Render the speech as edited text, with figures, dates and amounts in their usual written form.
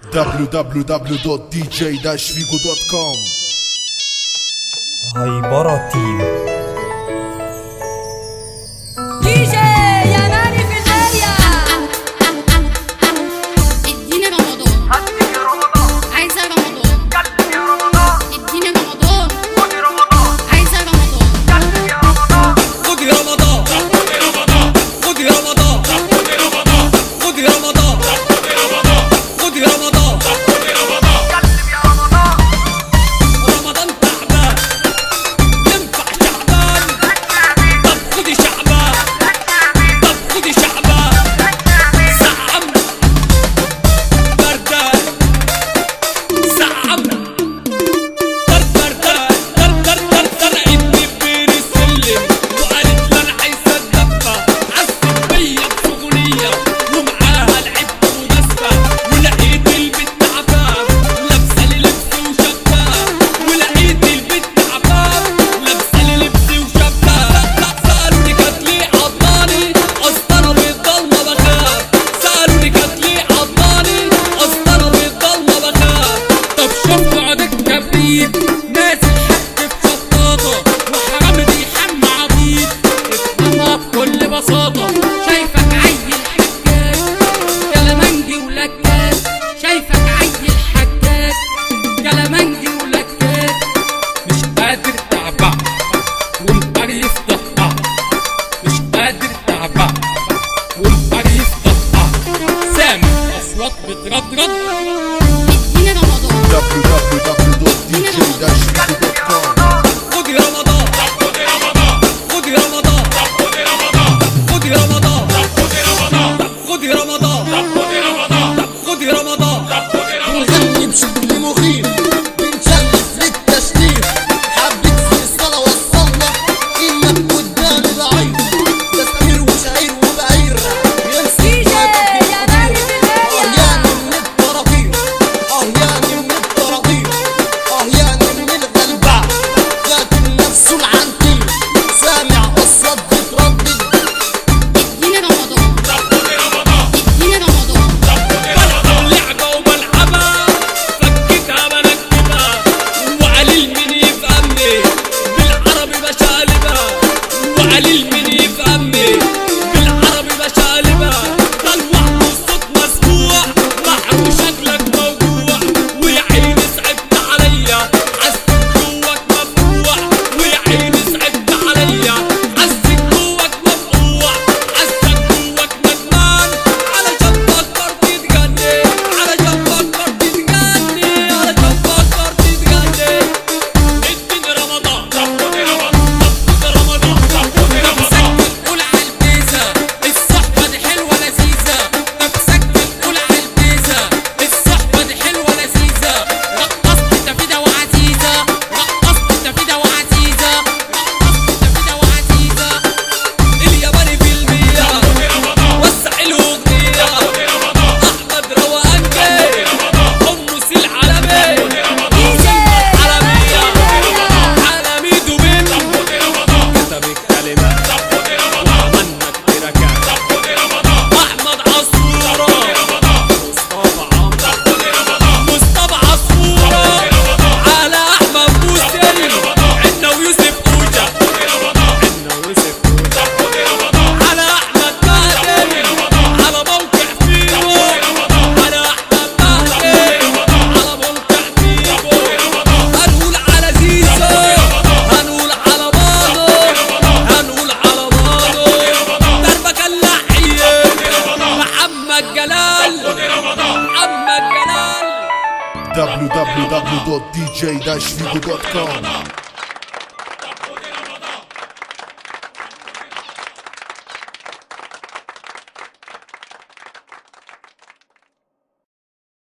www.dj-figo.com. هايبرة تيم. دي جي يا ناري في الدنيا. اديني رمضان، عايزة رمضان. اديني رمضان، عايزة رمضان. خدي رمضان، خدي رمضان، خدي رمضان، خدي رمضان. رمضان تعبان ينفع شعبان. طب خدي شعبان، طب خدي شعبان. سعم بردان، سعم در ابني بير السلم وقالت لي انا عايزه اتدفى. عزت بيا بشغليه ومعاها لعبت ومسفه، ولقيت البت عفاف لابسه لي لبس وشفاف، ولقيت البت عفاف لابسه لي لبس وشفاف. سالوني كانت ليه عضاني اصل انا بالضلمه بخاف. سالوني كانت ليه عضاني اصل انا بالضلمه بخاف. طب شوفوا عدك كبريت ناس الحق في شطاطه وحرام بيحمى عبيط. افهمها بكل بساطه، شايفك عيل حجاج كلامنجي ولكاك. شايفك عيل حجاج كلامنجي ولكاك. مش قادر تعبع ومقريف ضحى، مش قادر تعبع ومقريف ضحى. سامع اصوات بتردد. اديني رمضان، www.dj-figo.com. خدي رمضان، خدي رمضان، خدي رمضان، خدي رمضان، خدي رمضان. ونغني بشكل مخيف بنشلف للتشريف. حبيت في الصلاة وصلنا إنك قدامي ضعيف. تسكير وشعير وبعير دي جي يا ناري في الدنيا. أهياني من الطراطير، أهياني من الطراطير، أهياني من الغلبع. لكن نفسه العنتيل سامع قصات بتردد. اديني رمضان، اديني رمضان. بلعب لعبة وبلعبها فكتها بنكتبها، وقليل مين يفهمني بالعربي بشقلبها، وقليل مين يفهمني بالعربي بشقلبها. ده لوحده الصوت مسموع معه شكلك موجوع، ويا عيني صعبت عليا حسيت جواك مفقوع، ويا عيني صعبت عليا حسيت جواك مفقوع. حسيت جواك ندمان علشان فكرت تتجنن، علشان فكرت تتجنن، علشان فكرت تتجنن. اديني رمضان، طب خدي رمضان، طب خدي رمضان. سكت قول عالبيزة الصحبة دي حلوة لذيذة. طب سكت قول عالبيزة الصحبة دي حلوة لذيذة. رقصت تفيدة وعزيزة، رقصت تفيدة وعزيزة، رقصت تفيدة وعزيزة. الياباني في المية وسع الأغنية. أحمد روقان جاي حمص العالمي دي جي عالمية عالمي دوبين. كتب الكلمات وعملنا التراكات. أحمد عصفورة مصطفى عمرو، مصطفى عصفورة على أحمد بوسيل. عنا ويوسف أوجا، عنا ويوسف أوجا على أحمد مهدي، على موقع فيبو، على أحمد مهدي، على موقع فيبو. هنقول على زيزو، هنقول على مانو، هنقول على مانو. دربك اللحية محمد جلال، محمد جلال. www.dj-figo.com.